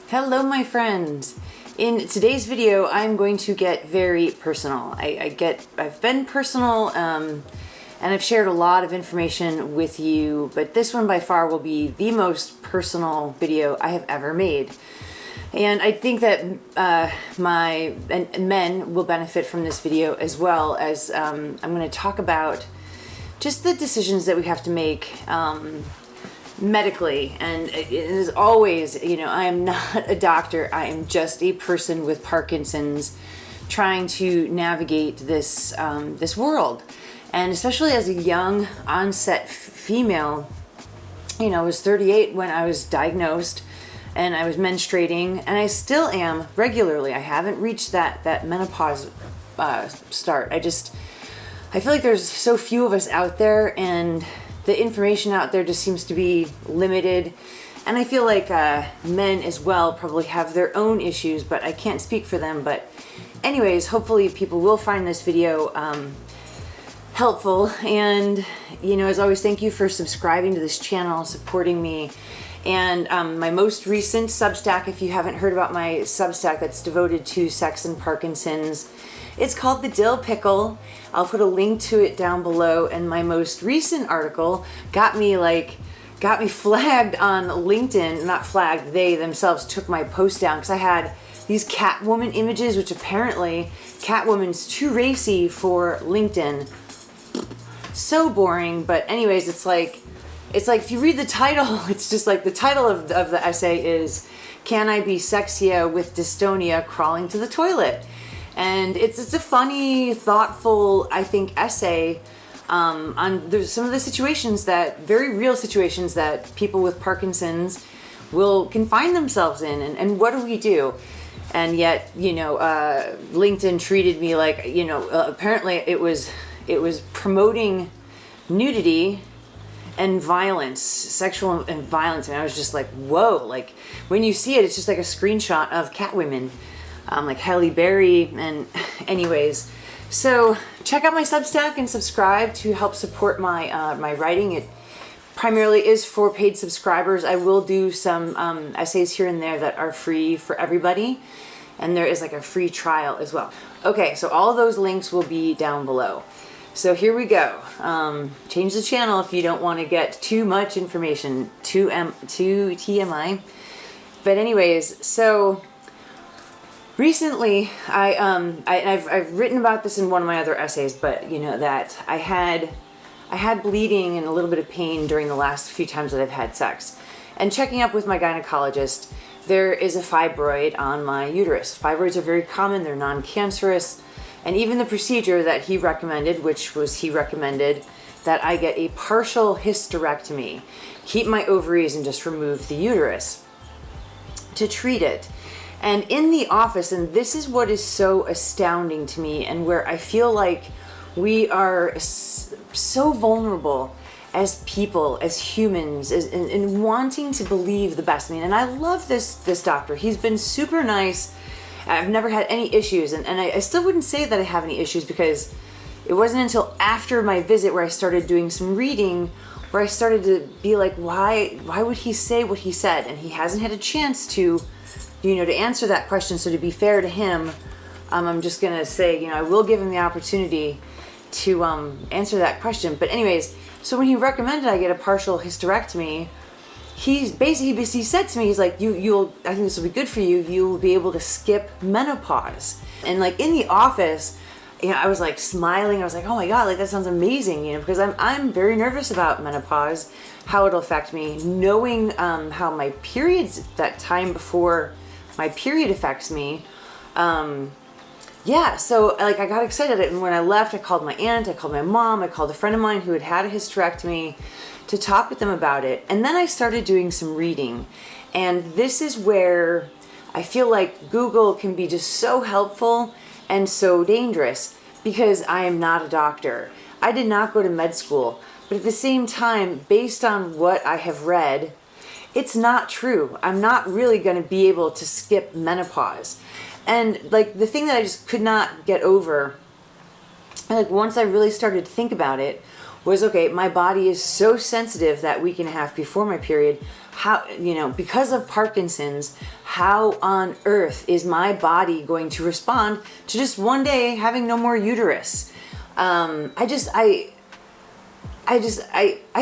Hello my friends. In today's video I'm going to get very personal. I've been personal and I've shared a lot of information with you, but this one by far will be the most personal video I have ever made. And I think that men will benefit from this video, as well as I'm going to talk about just the decisions that we have to make medically. And it is always, I am not a doctor. I am just a person with Parkinson's trying to navigate this this world. And especially as a young onset female, I was 38 when I was diagnosed, and I was menstruating, and I still am regularly. I haven't reached that menopause start. I feel like there's so few of us out there, and the information out there just seems to be limited. And I feel like men as well probably have their own issues, but I can't speak for them. But anyways, hopefully people will find this video helpful. And, as always, thank you for subscribing to this channel, supporting me. And my most recent Substack, if you haven't heard about my Substack that's devoted to sex and Parkinson's, it's called the Dill, Pickle. I'll put a link to it down below. And my most recent article got me flagged on LinkedIn. Not flagged, they themselves took my post down because I had these Catwoman images, which apparently Catwoman's too racy for LinkedIn. So boring. But anyways, it's like if you read the title, it's just like the title of the essay is, "Can I be sexier with dystonia crawling to the toilet?" And it's a funny, thoughtful, I think, essay on there's some of the situations very real situations that people with Parkinson's can find themselves in, and what do we do? And yet, LinkedIn treated me like, apparently it was promoting nudity and violence, sexual and violence, and I was just like, whoa! Like when you see it, it's just like a screenshot of Catwomen. Like Halle Berry. And anyways, so check out my Substack and subscribe to help support my my writing. It primarily is for paid subscribers. I will do some essays here and there that are free for everybody, and there is like a free trial as well. Okay, so all of those links will be down below. So here we go. Change the channel if you don't want to get too much information, too TMI. But anyways, so recently, I've written about this in one of my other essays, but that I had bleeding and a little bit of pain during the last few times that I've had sex. And checking up with my gynecologist, there is a fibroid on my uterus. Fibroids are very common, they're non-cancerous, and even the procedure that he recommended, he recommended that I get a partial hysterectomy, keep my ovaries and just remove the uterus to treat it. And in the office, and this is what is so astounding to me, and where I feel like we are so vulnerable as people, as humans, in wanting to believe the best. And I love this doctor. He's been super nice. I've never had any issues, and I still wouldn't say that I have any issues, because it wasn't until after my visit where I started doing some reading, where I started to be like, why would he say what he said? And he hasn't had a chance to answer that question. So to be fair to him, I'm just gonna say, I will give him the opportunity to answer that question. But anyways, so when he recommended I get a partial hysterectomy, he said to me, he's like, I think this will be good for you. You will be able to skip menopause. And like in the office, I was like smiling. I was like, oh my God, like that sounds amazing, because I'm very nervous about menopause, how it'll affect me, knowing how my periods, that time before my period affects me. So like I got excited, and when I left, I called my aunt, I called my mom, I called a friend of mine who had a hysterectomy to talk with them about it. And then I started doing some reading, and this is where I feel like Google can be just so helpful and so dangerous, because I am not a doctor. I did not go to med school, but at the same time, based on what I have read, it's not true. I'm not really going to be able to skip menopause. And like the thing that I just could not get over, like once I really started to think about it, was, okay, my body is so sensitive that week and a half before my period. how, because of Parkinson's, how on earth is my body going to respond to just one day having no more uterus? I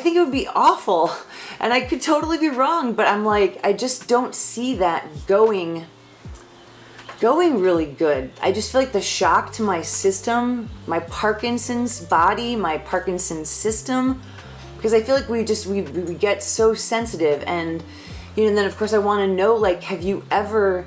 think it would be awful, and I could totally be wrong, but I'm like, I just don't see that going really good. I just feel like the shock to my system, my Parkinson's body, my Parkinson's system, because I feel like we get so sensitive, and and then of course I want to know, like, have you ever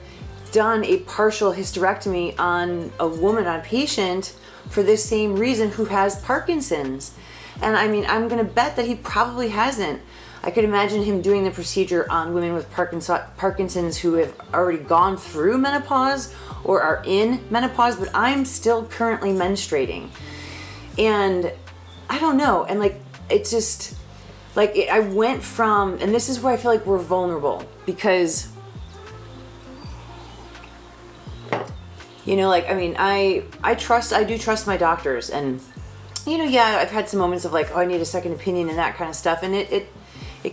done a partial hysterectomy on a woman, on a patient, for this same reason, who has Parkinson's? And I mean, I'm gonna bet that he probably hasn't. I could imagine him doing the procedure on women with Parkinson's who have already gone through menopause or are in menopause, but I'm still currently menstruating. And I don't know, and like, it's just, like, I went from, and this is where I feel like we're vulnerable, because, like, I mean, I do trust my doctors, and, yeah, I've had some moments of like, oh, I need a second opinion and that kind of stuff, and it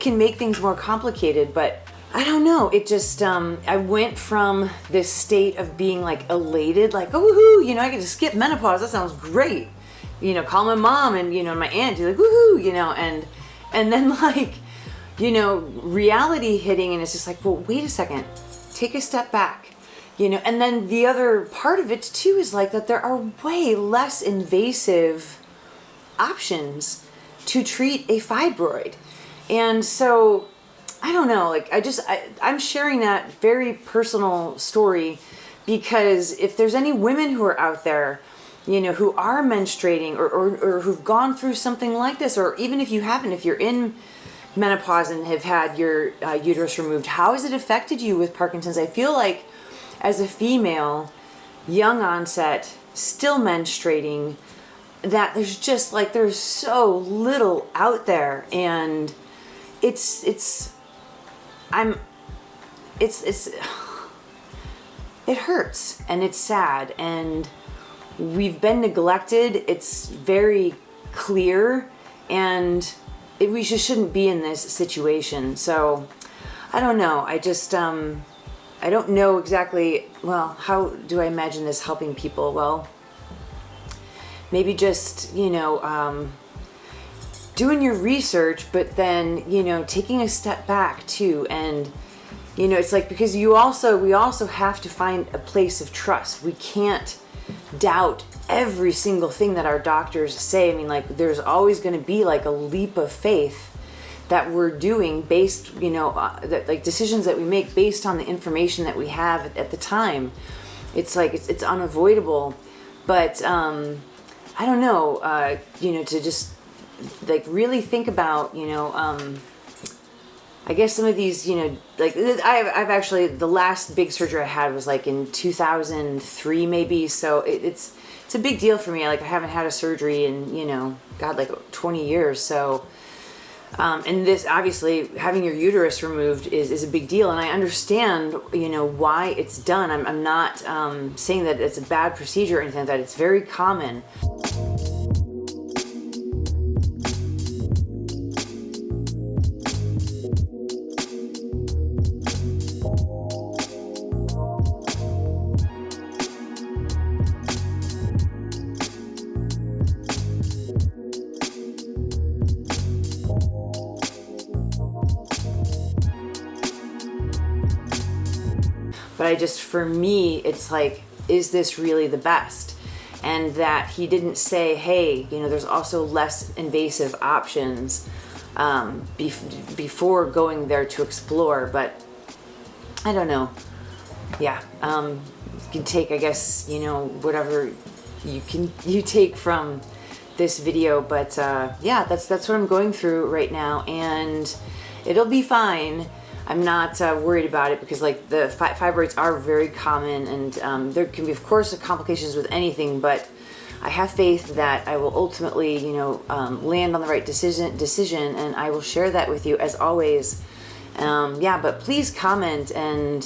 can make things more complicated, but I don't know. It just, I went from this state of being like elated, like, oh, woohoo, I get to skip menopause. That sounds great. Call my mom and, my aunt, like, woohoo, and then like, reality hitting, and it's just like, well, wait a second, take a step back, and then the other part of it too is like that there are way less invasive options to treat a fibroid. And so, I don't know, like, I'm sharing that very personal story because if there's any women who are out there, who are menstruating or who've gone through something like this, or even if you haven't, if you're in menopause and have had your uterus removed, how has it affected you with Parkinson's? I feel like as a female, young onset, still menstruating, that there's just like, there's so little out there, and it hurts, and it's sad, and we've been neglected. It's very clear, and we just shouldn't be in this situation. So I don't know. I just, I don't know exactly, well, how do I imagine this helping people? Well, maybe just, doing your research, but then, taking a step back too. And, it's like, because we also have to find a place of trust. We can't doubt every single thing that our doctors say. I mean, like, there's always going to be like a leap of faith that we're doing based, that, like, decisions that we make based on the information that we have at the time. It's like, it's unavoidable, but, I don't know, to just like really think about, I guess some of these, like, I've actually, the last big surgery I had was like in 2003 maybe, so it's a big deal for me. Like, I haven't had a surgery in, God, like 20 years, so, and this, obviously, having your uterus removed is a big deal, and I understand, why it's done. I'm not saying that it's a bad procedure or anything like that. It's very common. But for me, it's like, is this really the best? And that he didn't say, hey, there's also less invasive options before going there to explore. But I don't know. Yeah, you can take, I guess, whatever you take from this video. But yeah, that's what I'm going through right now, and it'll be fine. I'm not worried about it, because like the fibroids are very common, and there can be, of course, complications with anything, but I have faith that I will ultimately, land on the right decision, and I will share that with you as always. Yeah, but please comment and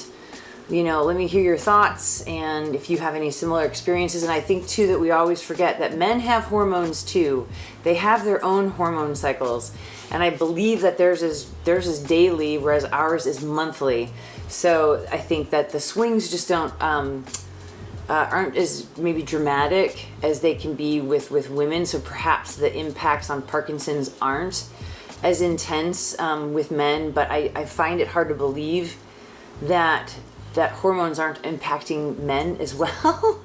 let me hear your thoughts, and if you have any similar experiences. And I think too that we always forget that men have hormones too. They have their own hormone cycles, and I believe that theirs is daily, whereas ours is monthly. So I think that the swings just aren't as maybe dramatic as they can be with women. So perhaps the impacts on Parkinson's aren't as intense with men. But I find it hard to believe that hormones aren't impacting men as well.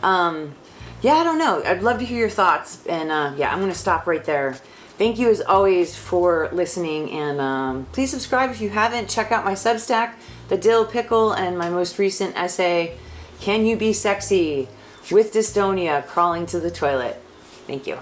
Yeah, I don't know. I'd love to hear your thoughts. And I'm going to stop right there. Thank you as always for listening. And please subscribe if you haven't. Check out my Substack, the Dill, Pickle, and my most recent essay, Can You Be Sexy with Dystonia Crawling to the Toilet? Thank you.